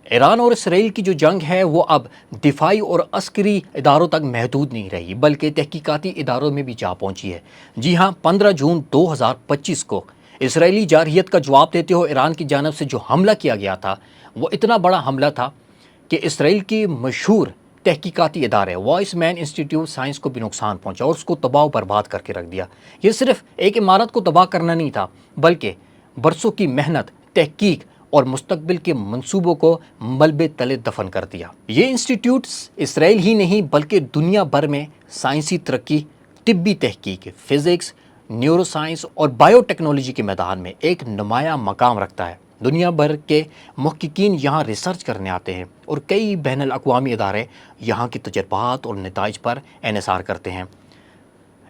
ایران اور اسرائیل کی جو جنگ ہے وہ اب دفاعی اور عسکری اداروں تک محدود نہیں رہی بلکہ تحقیقاتی اداروں میں بھی جا پہنچی ہے۔ جی ہاں، 15 جون 2025 کو اسرائیلی جارحیت کا جواب دیتے ہوئے ایران کی جانب سے جو حملہ کیا گیا تھا وہ اتنا بڑا حملہ تھا کہ اسرائیل کی مشہور تحقیقاتی ادارے وائس مین انسٹیٹیوٹ سائنس کو بھی نقصان پہنچا اور اس کو تباہ و برباد کر کے رکھ دیا۔ یہ صرف ایک عمارت کو تباہ کرنا نہیں تھا بلکہ برسوں کی محنت، تحقیق اور مستقبل کے منصوبوں کو ملبے تلے دفن کر دیا۔ یہ انسٹیٹیوٹس اسرائیل ہی نہیں بلکہ دنیا بھر میں سائنسی ترقی، طبی تحقیق، فزکس، نیورو سائنس اور بائیو ٹیکنالوجی کے میدان میں ایک نمایاں مقام رکھتا ہے۔ دنیا بھر کے محققین یہاں ریسرچ کرنے آتے ہیں اور کئی بین الاقوامی ادارے یہاں کے تجربات اور نتائج پر انحصار کرتے ہیں۔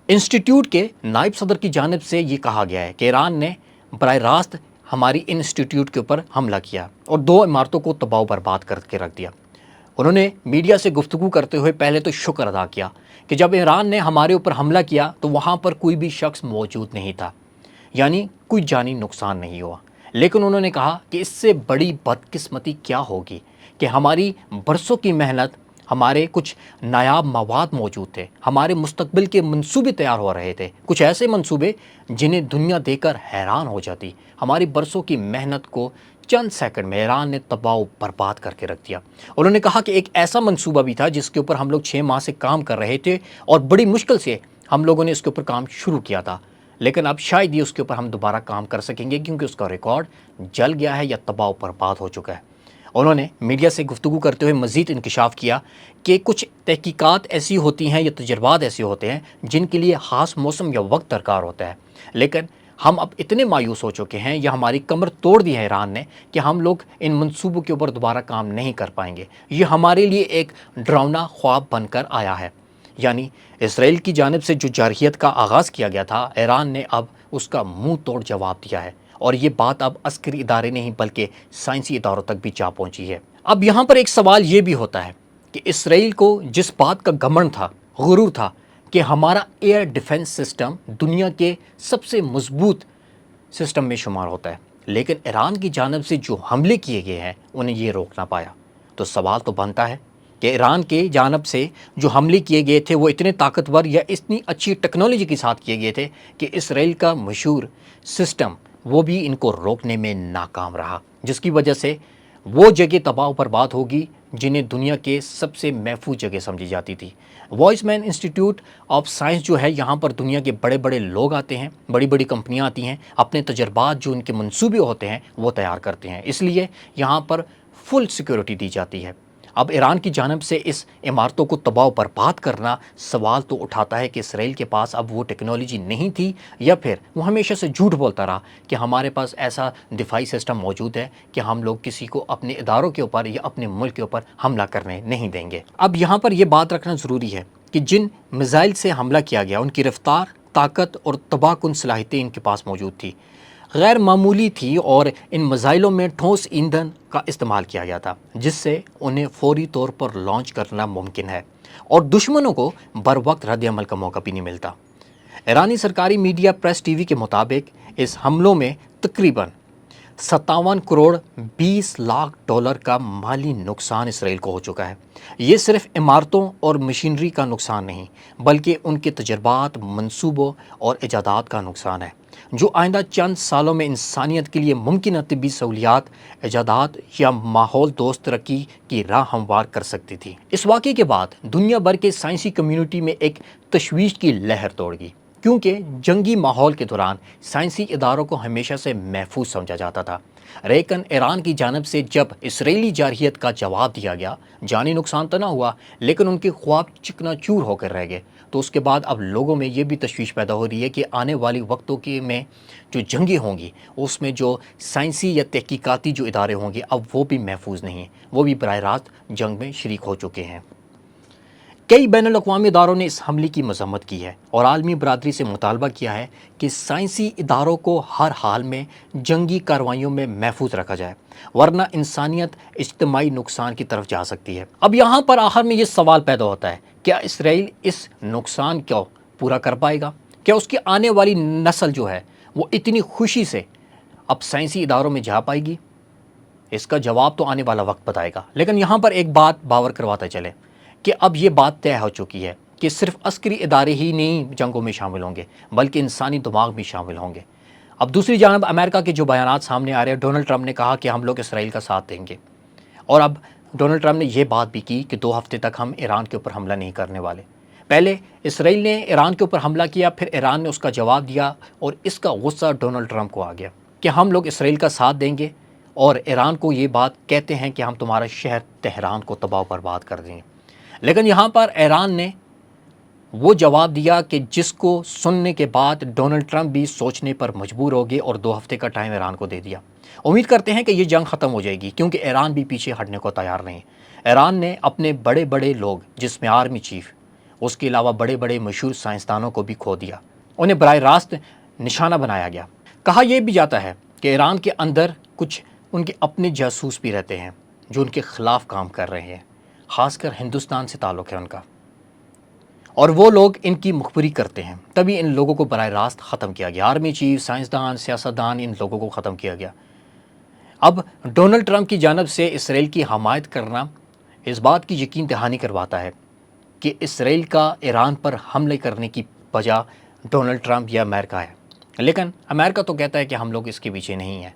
انسٹیٹیوٹ کے نائب صدر کی جانب سے یہ کہا گیا ہے کہ ایران نے براہ راست ہماری انسٹیٹیوٹ کے اوپر حملہ کیا اور 2 عمارتوں کو تباہ و برباد کر کے رکھ دیا۔ انہوں نے میڈیا سے گفتگو کرتے ہوئے پہلے تو شکر ادا کیا کہ جب ایران نے ہمارے اوپر حملہ کیا تو وہاں پر کوئی بھی شخص موجود نہیں تھا، یعنی کوئی جانی نقصان نہیں ہوا۔ لیکن انہوں نے کہا کہ اس سے بڑی بدقسمتی کیا ہوگی کہ ہماری برسوں کی محنت، ہمارے کچھ نایاب مواد موجود تھے، ہمارے مستقبل کے منصوبے تیار ہو رہے تھے، کچھ ایسے منصوبے جنہیں دنیا دیکھ کر حیران ہو جاتی۔ ہماری برسوں کی محنت کو چند سیکنڈ میں ایران نے تباہ و برباد کر کے رکھ دیا۔ انہوں نے کہا کہ ایک ایسا منصوبہ بھی تھا جس کے اوپر ہم لوگ 6 ماہ سے کام کر رہے تھے اور بڑی مشکل سے ہم لوگوں نے اس کے اوپر کام شروع کیا تھا، لیکن اب شاید یہ اس کے اوپر ہم دوبارہ کام کر سکیں گے کیونکہ اس کا ریکارڈ جل گیا ہے یا تباہ و برباد ہو چکا ہے۔ انہوں نے میڈیا سے گفتگو کرتے ہوئے مزید انکشاف کیا کہ کچھ تحقیقات ایسی ہوتی ہیں یا تجربات ایسے ہوتے ہیں جن کے لیے خاص موسم یا وقت درکار ہوتا ہے، لیکن ہم اب اتنے مایوس ہو چکے ہیں یا ہماری کمر توڑ دی ہے ایران نے کہ ہم لوگ ان منصوبوں کے اوپر دوبارہ کام نہیں کر پائیں گے۔ یہ ہمارے لیے ایک ڈراؤنا خواب بن کر آیا ہے۔ یعنی اسرائیل کی جانب سے جو جارحیت کا آغاز کیا گیا تھا، ایران نے اب اس کا منہ توڑ جواب دیا ہے اور یہ بات اب عسکری ادارے نہیں بلکہ سائنسی اداروں تک بھی جا پہنچی ہے۔ اب یہاں پر ایک سوال یہ بھی ہوتا ہے کہ اسرائیل کو جس بات کا گھمنڈ تھا، غرور تھا کہ ہمارا ایئر ڈیفنس سسٹم دنیا کے سب سے مضبوط سسٹم میں شمار ہوتا ہے، لیکن ایران کی جانب سے جو حملے کیے گئے ہیں انہیں یہ روک نہ پایا، تو سوال تو بنتا ہے کہ ایران کے جانب سے جو حملے کیے گئے تھے وہ اتنے طاقتور یا اتنی اچھی ٹیکنالوجی کے ساتھ کیے گئے تھے کہ اسرائیل کا مشہور سسٹم وہ بھی ان کو روکنے میں ناکام رہا، جس کی وجہ سے وہ جگہ تباہ و برباد ہوگی جنہیں دنیا کے سب سے محفوظ جگہ سمجھی جاتی تھی۔ Weizmann institute of science جو ہے، یہاں پر دنیا کے بڑے بڑے لوگ آتے ہیں، بڑی بڑی کمپنیاں آتی ہیں، اپنے تجربات جو ان کے منصوبے ہوتے ہیں وہ تیار کرتے ہیں، اس لیے یہاں پر فل سیکیورٹی دی جاتی ہے۔ اب ایران کی جانب سے اس عمارتوں کو تباہ و برباد کرنا سوال تو اٹھاتا ہے کہ اسرائیل کے پاس اب وہ ٹیکنالوجی نہیں تھی یا پھر وہ ہمیشہ سے جھوٹ بولتا رہا کہ ہمارے پاس ایسا دفاعی سسٹم موجود ہے کہ ہم لوگ کسی کو اپنے اداروں کے اوپر یا اپنے ملک کے اوپر حملہ کرنے نہیں دیں گے۔ اب یہاں پر یہ بات رکھنا ضروری ہے کہ جن میزائل سے حملہ کیا گیا ان کی رفتار، طاقت اور تباہ کن صلاحیتیں ان کے پاس موجود تھی، غیر معمولی تھی، اور ان میزائلوں میں ٹھوس ایندھن کا استعمال کیا گیا تھا جس سے انہیں فوری طور پر لانچ کرنا ممکن ہے اور دشمنوں کو بر وقت رد عمل کا موقع بھی نہیں ملتا۔ ایرانی سرکاری میڈیا پریس ٹی وی کے مطابق اس حملوں میں تقریباً 57 کروڑ 20 لاکھ ڈالر کا مالی نقصان اسرائیل کو ہو چکا ہے۔ یہ صرف عمارتوں اور مشینری کا نقصان نہیں بلکہ ان کے تجربات، منصوبوں اور ایجادات کا نقصان ہے جو آئندہ چند سالوں میں انسانیت کے لیے ممکنہ طبی سہولیات، ایجادات یا ماحول دوست ترقی کی راہ ہموار کر سکتی تھی۔ اس واقعے کے بعد دنیا بھر کے سائنسی کمیونٹی میں ایک تشویش کی لہر دوڑ گئی، کیونکہ جنگی ماحول کے دوران سائنسی اداروں کو ہمیشہ سے محفوظ سمجھا جاتا تھا، لیکن ایران کی جانب سے جب اسرائیلی جارحیت کا جواب دیا گیا، جانی نقصان تو نہ ہوا لیکن ان کے خواب چکنا چور ہو کر رہ گئے، تو اس کے بعد اب لوگوں میں یہ بھی تشویش پیدا ہو رہی ہے کہ آنے والی وقتوں کے میں جو جنگیں ہوں گی اس میں جو سائنسی یا تحقیقاتی جو ادارے ہوں گے اب وہ بھی محفوظ نہیں ہیں، وہ بھی براہ راست جنگ میں شریک ہو چکے ہیں۔ کئی بین الاقوامی اداروں نے اس حملے کی مذمت کی ہے اور عالمی برادری سے مطالبہ کیا ہے کہ سائنسی اداروں کو ہر حال میں جنگی کارروائیوں میں محفوظ رکھا جائے، ورنہ انسانیت اجتماعی نقصان کی طرف جا سکتی ہے۔ اب یہاں پر آخر میں یہ سوال پیدا ہوتا ہے، کیا اسرائیل اس نقصان کو پورا کر پائے گا؟ کیا اس کی آنے والی نسل جو ہے وہ اتنی خوشی سے اب سائنسی اداروں میں جا پائے گی؟ اس کا جواب تو آنے والا وقت بتائے گا، لیکن یہاں پر ایک بات باور کرواتا چلے کہ اب یہ بات طے ہو چکی ہے کہ صرف عسکری ادارے ہی نہیں جنگوں میں شامل ہوں گے بلکہ انسانی دماغ بھی شامل ہوں گے۔ اب دوسری جانب امریکہ کے جو بیانات سامنے آ رہے ہیں، ڈونلڈ ٹرمپ نے کہا کہ ہم لوگ اسرائیل کا ساتھ دیں گے، اور اب ڈونلڈ ٹرمپ نے یہ بات بھی کی کہ 2 ہفتے تک ہم ایران کے اوپر حملہ نہیں کرنے والے۔ پہلے اسرائیل نے ایران کے اوپر حملہ کیا، پھر ایران نے اس کا جواب دیا، اور اس کا غصہ ڈونلڈ ٹرمپ کو آ گیا کہ ہم لوگ اسرائیل کا ساتھ دیں گے اور ایران کو یہ بات کہتے ہیں کہ ہم تمہارا شہر تہران کو تباہ و برباد کر دیں گے۔ لیکن یہاں پر ایران نے وہ جواب دیا کہ جس کو سننے کے بعد ڈونلڈ ٹرمپ بھی سوچنے پر مجبور ہو گئے اور 2 ہفتے کا ٹائم ایران کو دے دیا۔ امید کرتے ہیں کہ یہ جنگ ختم ہو جائے گی، کیونکہ ایران بھی پیچھے ہٹنے کو تیار نہیں۔ ایران نے اپنے بڑے بڑے لوگ، جس میں آرمی چیف، اس کے علاوہ بڑے بڑے مشہور سائنسدانوں کو بھی کھو دیا، انہیں براہ راست نشانہ بنایا گیا۔ کہا یہ بھی جاتا ہے کہ ایران کے اندر کچھ ان کے اپنے جاسوس بھی رہتے ہیں جو ان کے خلاف کام کر رہے ہیں، خاص کر ہندوستان سے تعلق ہے ان کا، اور وہ لوگ ان کی مخبری کرتے ہیں، تبھی ان لوگوں کو براہ راست ختم کیا گیا۔ آرمی چیف، سائنسدان، سیاستدان، ان لوگوں کو ختم کیا گیا۔ اب ڈونلڈ ٹرمپ کی جانب سے اسرائیل کی حمایت کرنا اس بات کی یقین دہانی کرواتا ہے کہ اسرائیل کا ایران پر حملے کرنے کی وجہ ڈونلڈ ٹرمپ یا امریکہ ہے، لیکن امریکہ تو کہتا ہے کہ ہم لوگ اس کے پیچھے نہیں ہیں۔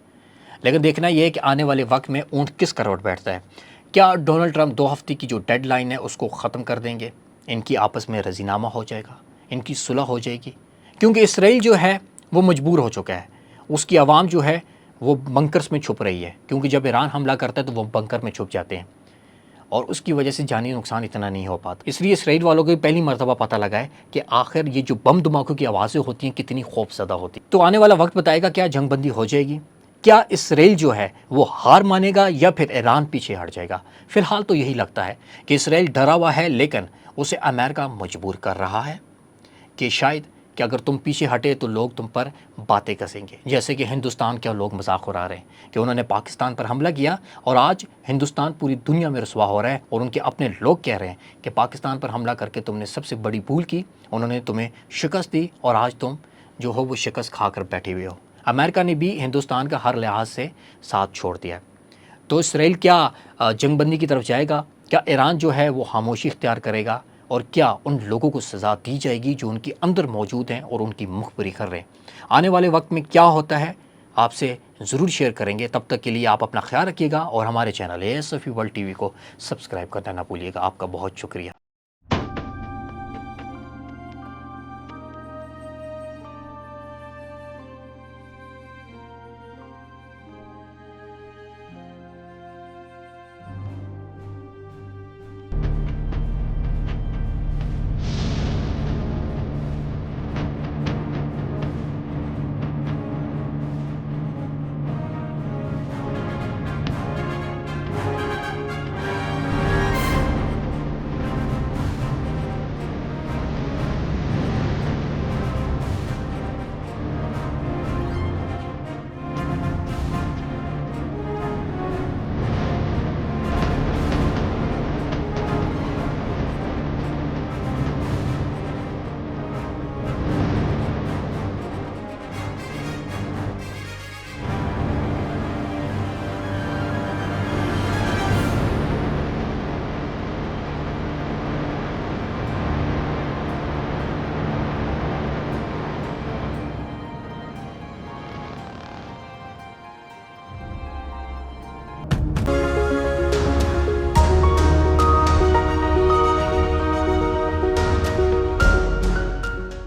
لیکن دیکھنا یہ ہے کہ آنے والے وقت میں اونٹ کس کروٹ بیٹھتا ہے۔ کیا ڈونلڈ ٹرمپ 2 ہفتے کی جو ڈیڈ لائن ہے اس کو ختم کر دیں گے، ان کی آپس میں رضی نامہ ہو جائے گا، ان کی صلح ہو جائے گی؟ کیونکہ اسرائیل جو ہے وہ مجبور ہو چکا ہے، اس کی عوام جو ہے وہ بنکرز میں چھپ رہی ہے، کیونکہ جب ایران حملہ کرتا ہے تو وہ بنکر میں چھپ جاتے ہیں، اور اس کی وجہ سے جانی نقصان اتنا نہیں ہو پاتا۔ اس لیے اسرائیل والوں کو پہلی مرتبہ پتہ لگا ہے کہ آخر یہ جو بم دھماکوں کی آوازیں ہوتی ہیں کتنی خوف زدہ ہوتی ہیں۔ تو آنے والا وقت بتائے گا کیا جنگ بندی ہو جائے گی، کیا اسرائیل جو ہے وہ ہار مانے گا یا پھر ایران پیچھے ہٹ جائے گا۔ فی الحال تو یہی لگتا ہے کہ اسرائیل ڈرا ہوا ہے، لیکن اسے امریکہ مجبور کر رہا ہے کہ شاید کہ اگر تم پیچھے ہٹے تو لوگ تم پر باتیں کسیں گے، جیسے کہ ہندوستان کے لوگ مذاق اڑا رہے ہیں کہ انہوں نے پاکستان پر حملہ کیا اور آج ہندوستان پوری دنیا میں رسوا ہو رہا ہے، اور ان کے اپنے لوگ کہہ رہے ہیں کہ پاکستان پر حملہ کر کے تم نے سب سے بڑی بھول کی، انہوں نے تمہیں شکست دی اور آج تم جو ہو وہ شکست کھا کر بیٹھے ہوئے ہو۔ امریکہ نے بھی ہندوستان کا ہر لحاظ سے ساتھ چھوڑ دیا ہے۔ تو اسرائیل کیا جنگ بندی کی طرف جائے گا؟ کیا ایران جو ہے وہ خاموشی اختیار کرے گا؟ اور کیا ان لوگوں کو سزا دی جائے گی جو ان کے اندر موجود ہیں اور ان کی مخبری کر رہے ہیں؟ آنے والے وقت میں کیا ہوتا ہے آپ سے ضرور شیئر کریں گے۔ تب تک کے لیے آپ اپنا خیال رکھیے گا اور ہمارے چینل ASFE World TV کو سبسکرائب کرنا نہ بھولیے گا۔ آپ کا بہت شکریہ۔